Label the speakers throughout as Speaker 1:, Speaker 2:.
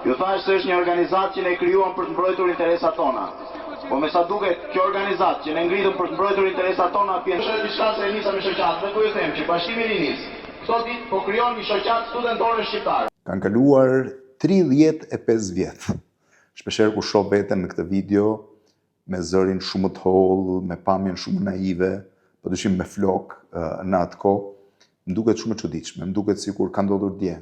Speaker 1: Ju thash se është një organizatë që ne krijuam për të mbrojtur interesat tona. Po me sa duket, kjo organizatë që ne ngritëm për të mbrojtur interesat tona, është diçka se e nisa me shoqatën, ku ju them që Bashkimi i Rinis sot ditë po krijon një shoqatë studentore shqiptare.
Speaker 2: Kanë kaluar 35 vjet. Shpeshherë kur shoh veten në këtë video me zërin shumë të hollë, me pamjen shumë naive, padyshim me flok në atë kohë, më duket shumë e çuditshme, më duket sikur ka ndodhur dje.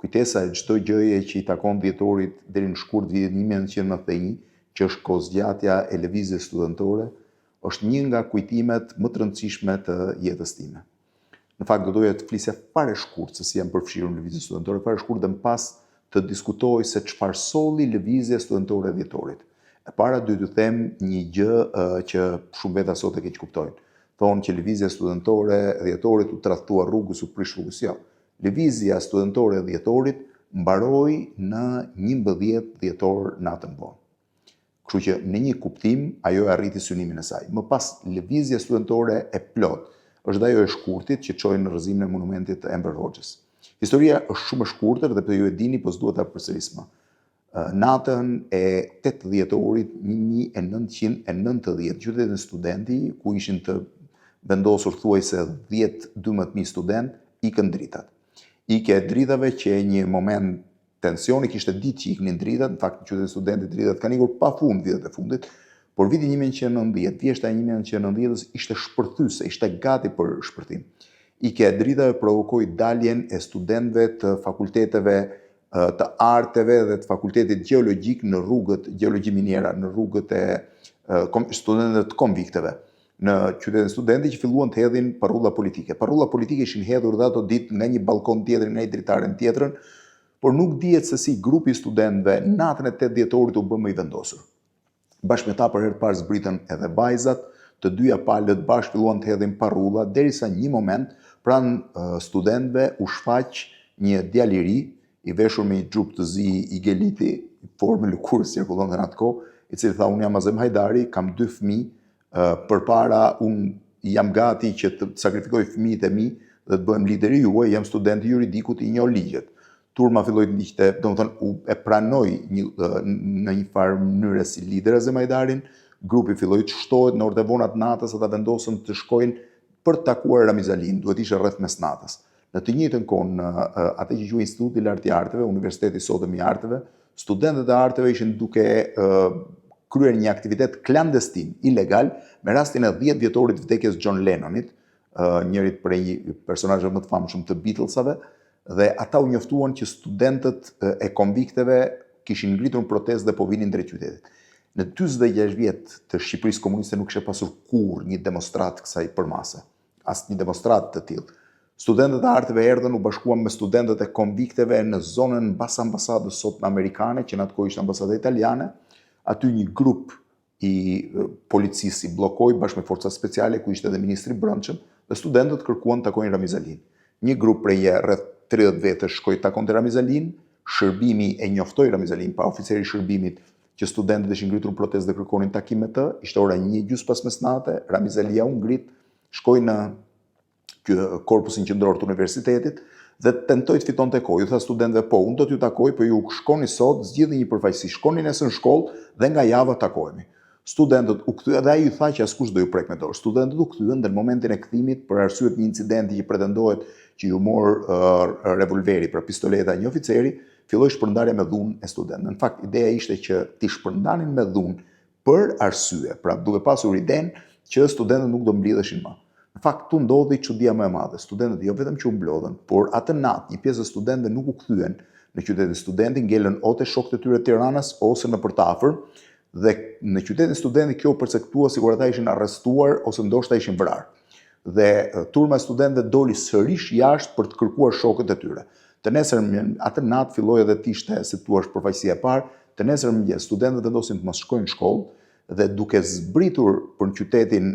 Speaker 2: Kujtesa e çdo gjëje që i takon dhjetorit deri në shkurt vitin 1991, që është kozgjatja e lëvizjes studentore, është një nga kujtimet më të rëndësishme të jetës time. Në fakt, do doja të flisja fare shkurt se si jam përfshirur në lëvizjen studentore, fare shkurt dhe më pas të diskutoj se çfarë solli lëvizja studentore e dhjetorit. E para duhet të them një gjë që shumë veta sot e keq kuptojnë. Thonë që lëvizja studentore e dhjetorit u tradhtua rrugës, u prish rrugës. Jo. Lëvizja studentore e dhjetorit mbaroi në 11 dhjetor natën vonë. Kështu që në një kuptim ajo e arriti synimin e saj. Më pas lëvizja studentore e plot është ajo e shkurtit që çoi në rrëzimin e monumentit të Enver Hoxhës. Historia është shumë e shkurtër dhe ju e dini, po s'duhet ta përsëris më. Natën e 8 dhjetorit 1990, qytetin studenti, ku ishin të vendosur thuajse 10-12.000 student, ikën dritat. Ike dritave që një moment tensioni kishte ditë që iknin dritat, në fakt në qytetin studenti dritat kanë ikur pafund vitet e fundit, por viti 1990, vjeshta e 1990 ishte shpërthyese, ishte gati për shpërthim. Ike dritave provokoi daljen e studentëve të fakulteteve të arteve dhe të fakultetit gjeologjik në rrugët gjeologji miniera, në rrugët e studentëve të konvikteve. Në qytetin studenti që filluan të hedhin parrulla politike. Parrulla politike ishin hedhur dhe ato ditë nga një balkon tjetër nga një dritare në tjetrën, por nuk dihet se si grupi studentëve natën e 8 dhjetorit u bë më i vendosur. Bashkë me ta për herë parë zbritën edhe vajzat, të dyja palët bashkë filluan të hedhin parrulla, derisa një moment pranë studentëve u shfaq një djalë i ri, i veshur me një xhup të zi i geliti, formë lëkurës cirkullon në atë kohë, i cili tha: unë jam Azem Hajdari, kam 2 fëmijë, përpara unë jam gati që të sakrifikoj fëmijët e mi dhe të bëhem lideri juaj, jam student i juridikut, i njoh ligjet. Turma filloi të ndiqte, domethënë e pranoi në një farë mënyrë si lider Azem Hajdarin, grupi filloi të shtohet në orët e vona të natës, ata vendosën të shkojnë për të takuar Ramiz Alin, duhet ishte rreth mesnatës. Në të njëjtën kohë, në atë që quhet Instituti i Lartë i Arteve, Universiteti Sodëm i Arteve, studentët e arteve ishin duke kryer një aktivitet klandestin, ilegal, me rastin e 10 vjetorit vdekjes John Lennonit, njërit prej personazheve më të famshëm të Beatlesave, dhe ata u njoftuan që studentët e konvikteve kishin ngritur protestë dhe po vinin drejt qytetit. Në 46 vjet të Shqipërisë komuniste nuk kishte pasur kurrë një demonstrat kësaj përmase, as një demonstrat të tillë. Studentët e arteve erdhën, u bashkuan me studentët e konvikteve në zonën mbas ambasadës sot amerikane, që në atë kohë ishte ambasada italiane. Aty një grup i policisë i bllokoi bashkë me forcat speciale, ku ishte edhe ministri i brendshëm, dhe studentët kërkuan të takojnë Ramiz Alin. Një grup prej rreth 30 vetësh shkoi të takonte Ramiz Alin, shërbimi e njoftoi Ramiz Alin, pa oficeri i shërbimit që studentët ishin ngritur në protestë dhe kërkonin takim me të. Ishte ora 1:30 pas mesnate, Ramiz Alia u ngrit, shkoi në korpusin qendror të universitetit dhe tentoi të fitonte kohë. Ju tha studentëve: po, unë do t'ju takoj, po ju shkoni sot, zgjidhni një përfaqësi, shkoni nesër në shkollë dhe nga java takohemi. Studentët u kthyen dhe ai i tha që askush do ju prek me dorë. Studentët u kthyen dhe në momentin e kthimit, për arsye të një incidenti që pretendohet që ju mor revolveri, pra pistoleta një oficeri, filloi shpërndarja me dhunë e studentëve. Në fakt, ideja ishte që t'i shpërndanin me dhunë për arsye, pra duke pasur idenë që studentët nuk do mblidheshin më. Në fakt, tu ndodhi çudia më e madhe. Studentët jo vetëm që u mblodhen, por atë natë një pjesë e studentëve nuk u kthyen në qytetin studenti, ngelën ose shokët e tyre të Tiranës ose në përtafër, dhe në qytetin studenti kjo përcaktua sikur ata ishin arrestuar ose ndoshta ishin vrarë. Dhe turma e studentëve doli sërish jashtë për të kërkuar shokët e tyre. Të nesërmen, atë natë filloi edhe të ishte, si thua, përfaqësia e parë. Të nesërmen studentët vendosin të mos shkojnë në shkollë, dhe duke zbritur për në qytetin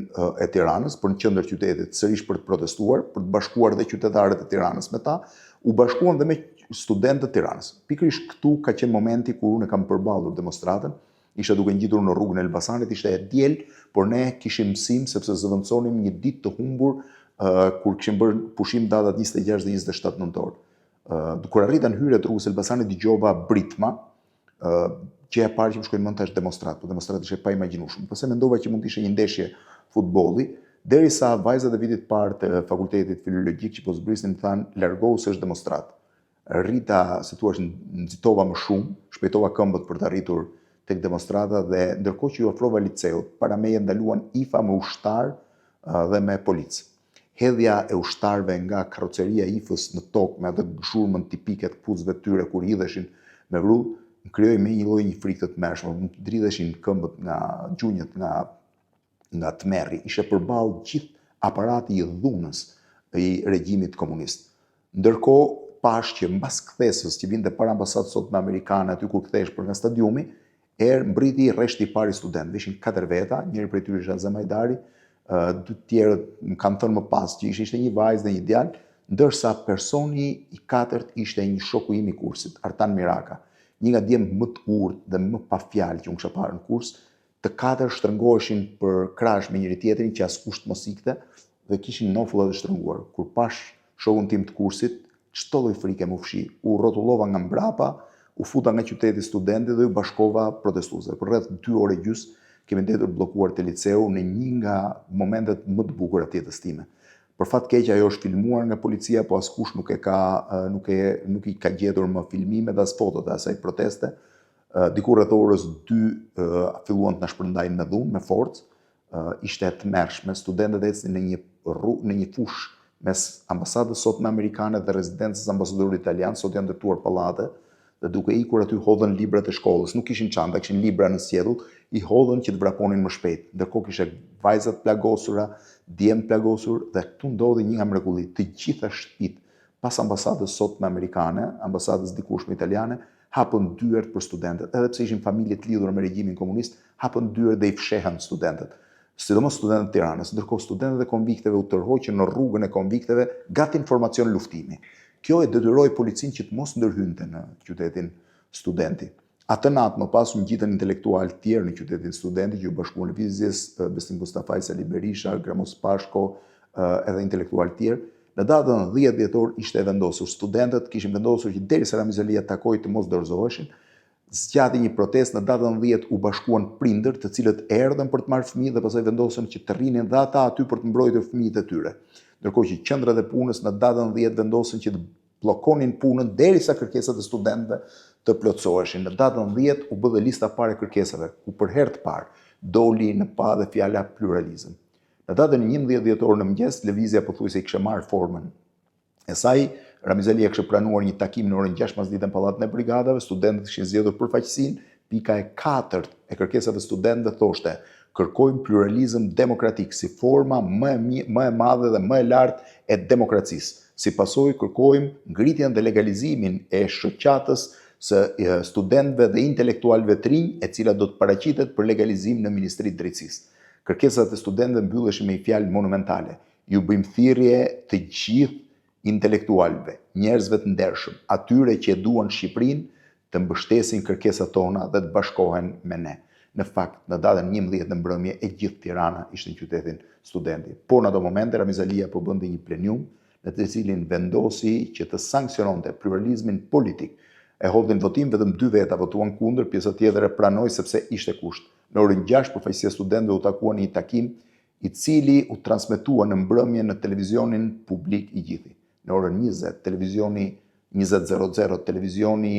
Speaker 2: e Tiranës, për në qendër qytetit, sërish për të protestuar, për të bashkuar dhe qytetarët e Tiranës me ta, u bashkuan dhe me studentët e Tiranës. Pikërisht këtu ka qenë momenti kur unë kam përballur demonstratën, ishte duke ngjitur në rrugën e Elbasanit, ishte e diel, por ne kishim mësim sepse zëvendësonim një ditë të humbur kur kishim bërë pushim datat 26 dhe 27 nëntor. Kur arrita në hyrje të rrugës Elbasanit, dëgjova britma, që e parë që më shkojnë mend është demonstrat, po demonstrat ishte pa imagjinueshëm. Pse mendova që mund të ishte një ndeshje futbolli, derisa vajzat e vitit parë të fakultetit filologjik që po zbrisin thanë largohu se është demonstrat. Rrita, si thua, nxitova më shumë, shpejtova këmbët për të arritur tek demonstrata dhe ndërkohë që ju ofrova liceut, para meje ndaluan IFA me ushtar dhe me policë. Hedhja e ushtarëve nga karroceria IFës në tokë me atë zhurmën tipike të kputcëve të tyre kur hidheshin me vrull, më krijoi me një lloj një frikë të tmerrshme, më dridheshin këmbët nga gjunjët, nga tmerri. Ishte përballë gjithë aparati i dhunës i regjimit komunist. Ndërkohë pash që mbas kthesës që vinte para ambasadës sot me amerikanë aty kur kthehesh për nga stadiumi, mbriti rreshti i parë i studentëve, ishin 4 veta, njëri prej tyre ishte Azem Hajdari, 2 tjerët më kanë thënë më pas që ishte një vajzë dhe një djalë, ndërsa personi i 4 ishte një shoku im i kursit, Artan Miraka, një nga djemt më të urtë dhe më pa fjalë që unë kisha parë në kurs. Të 4 shtrëngoheshin për krash me njëri tjetrin që askush mos ikte dhe kishin nofulla të shtrënguar. Kur pash shokun tim të kursit, çdo lloj frike më fshi. U rrotullova nga mbrapa, u futa nga qyteti studentit dhe u bashkova protestuesve. Për rreth 2 orë gjys kemi ndetur bllokuar te liceu në një nga momentet më të bukura të jetës time. Për fat keq ajo është filmuar nga policia, po askush nuk i ka gjetur më filmimet dhe as fotot e asaj proteste. Diku rreth orës 2 filluan të na shpërndajnë me dhunë, me forcë. Ishte e tmerrshme, studentët ecnin në një fushë mes ambasadës sot me amerikane dhe rezidencës ambasadorit italian, sot janë ndërtuar pallate, dhe duke ikur aty hodhën librat e shkollës, nuk kishin çanta, kishin libra në sjellull, i hodhën që të vraponin më shpejt. Ndërkohë kishte vajzat plagosura, djemt plagosur dhe këtu ndodhi një nga mrekullitë. Të gjitha shtëpitë pas ambasadës sot me amerikane, ambasadës dikushme italiane, hapën dyert për studentët, edhe pse ishin familje të lidhura me regjimin komunist, hapën dyert dhe i fshehën studentët. Sidomos studentët e Tiranës, ndërkohë studentët e konvikteve u tërhoqën në rrugën e konvikteve gati informacion luftimi. Kjo e detyroi policinë që të mos ndërhynte në qytetin studenti. Atë natë më pas u ngjitën intelektual të tjerë në qytetin studenti që u bashkuan lëvizjes, Besnik Mustafaj, Sali Berisha, Gramos Pashko, edhe intelektual të tjerë. Në datën 10 dhjetor ishte vendosur. Studentët kishin vendosur që derisa Ramiz Alia takoi të mos dorëzoheshin. Zgjati një protestë, në datën 10 u bashkuan prindër të cilët erdhën për të marrë fëmijë dhe pastaj vendosën që të rrinin dhe ata aty për të mbrojtur fëmijët e tyre. Ndërkohë që qendrat e punës në datën 10 vendosën që të bllokonin punën derisa kërkesat e studentëve të plotësoheshin. Në datën 10 u bë dhe lista parë e kërkesave, ku për herë të parë doli në pa dhe fjala pluralizëm. Në datën 11 dhjetor në mëngjes, lëvizja pothuajse i kishte marrë formën e saj. Ramiz Alia kishte planuar një takim në orën 6 pasdite në pallatin e brigadave, studentët kishin zgjedhur përfaqësinë. Pika e 4 e kërkesave të studentëve thoshte: kërkojmë pluralizëm demokratik si forma më e madhe dhe më e lartë e demokracisë. Si pasojë kërkojmë ngritjen dhe legalizimin e shoqatës së studentëve dhe intelektualëve të rinj, e cila do të paraqitet për legalizim në Ministrinë e Drejtësisë. Kërkesat e studentëve mbylleshin me një fjalë monumentale: ju bëjmë thirrje të gjithë intelektualëve, njerëzve të ndershëm, atyre që e duan Shqipërinë, të mbështesin kërkesat tona dhe të bashkohen me ne. Në fakt, në datën 11 në mbrëmje, e gjithë Tirana ishte në qytetin studenti. Por në ato momente, Ramiz Alia po bënte një plenium në të cilin vendosi që të sankciononte pluralizmin politik. E hodhin votim, vetëm 2 veta votuan kundër, pjesa tjetër e pranoi sepse ishte kusht. Në orën 6 përfaqësia studentëve u takuan në një takim i cili u transmetua në mbrëmje në televizionin publik i gjithë. Në orën 20, televizioni 20:00, televizioni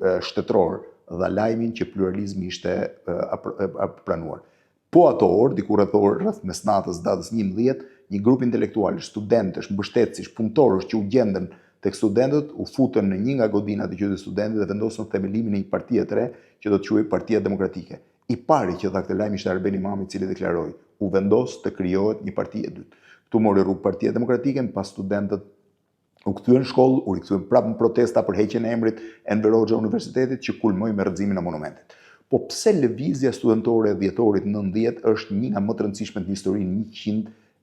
Speaker 2: shtetëror dha lajmin që pluralizmi ishte pranuar. Po ato orë, diku rreth mesnatës datës 11, një grup intelektualësh, studentësh, mbështetësish, punëtorësh që u gjendën tek studentët u futën në një nga godinat e qytetit studentit dhe vendosën themelimin e një partie të re që do të quhej Partia Demokratike. I pari që dha këtë lajm ishte Arben Imami, i cili deklaroi: u vendos të krijohet një parti e dytë. Ktu mori rrugë Partia Demokratike, pas studentët u kthyen në shkollë, u rikthyen prapë në protesta për heqjen e emrit Enver Hoxha Universitetit që kulmoi me rrëzimin e monumentit. Po pse lëvizja studentore e dhjetorit 90 është një nga më të rëndësishmet në historinë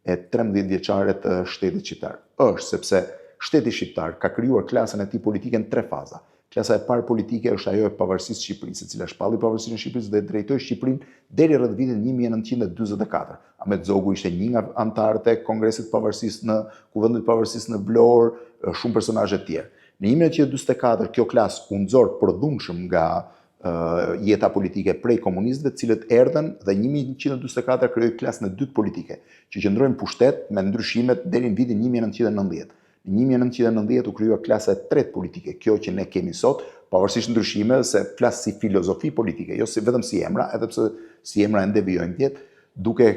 Speaker 2: 113 vjeçare të shtetit shqiptar? Është sepse shteti shqiptar ka krijuar klasën e tij politike në 3 faza. Klasa e parë politike është ajo e pavarësisë së Shqipërisë, e cila shpalli pavarësinë e Shqipërisë dhe drejtoi Shqipërinë deri rreth vitin 1944. Ahmet Zogu ishte një nga anëtarët e Kongresit të Pavarësisë në Kuvendin e Pavarësisë në Vlorë, shumë personazhe të tjerë. Në 1944 kjo klasë u nxor prodhumshëm nga jeta politike prej komunistëve, cilët erdhen dhe 1944 krijoi klasën e dytë politike, që qëndrojnë pushtet me ndryshimet deri në vitin 1990. Në 1990 u krijua klasa e tretë politike, kjo që ne kemi sot, pavarësisht ndryshimeve, se flas si filozofi politike, jo si vetëm si emra, edhe pse si emra ende vijojnë tjetë, duke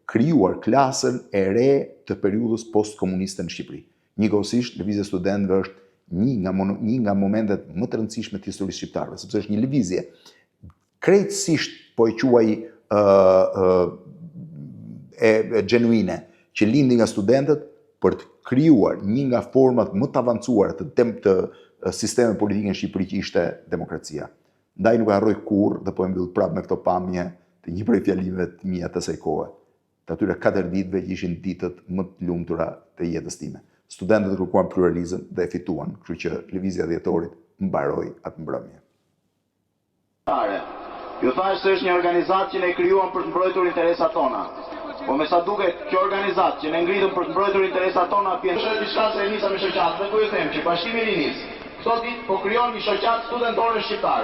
Speaker 2: krijuar klasën e re të periudhës postkomuniste në Shqipëri. Njëkohësisht, lëvizja e studentëve është një nga momentet më të rëndësishme të historisë shqiptarëve, sepse është një lëvizje krejtësisht, po e quaj e genuine, që lindi nga studentët për të krijuar një nga format më të avancuara të sisteme politike në Shqipëri, që ishte demokracia. Ndaj nuk harroj kurrë, dhe po e mbyll prapë me këto pamje të një prej fjalimeve të mia të asaj kohe. Të atyre 4 ditëve që ishin ditët më të lumtura të jetës time. Studentët kërkuan pluralizëm dhe e fituan, kështu që lëvizja e dhjetorit mbaroi atë mbrëmje.
Speaker 1: Ju thash se është një organizatë që ne krijuam për të mbrojtur interesat tona. Po me sa duket, kjo organizatë që ne ngritëm për të mbrojtur interesat tona, është diçka se e nisa me shoqatën, dhe ku ju them që Bashkimi i Rinisë sot ditë po krijon një shoqatë studentore shqiptare.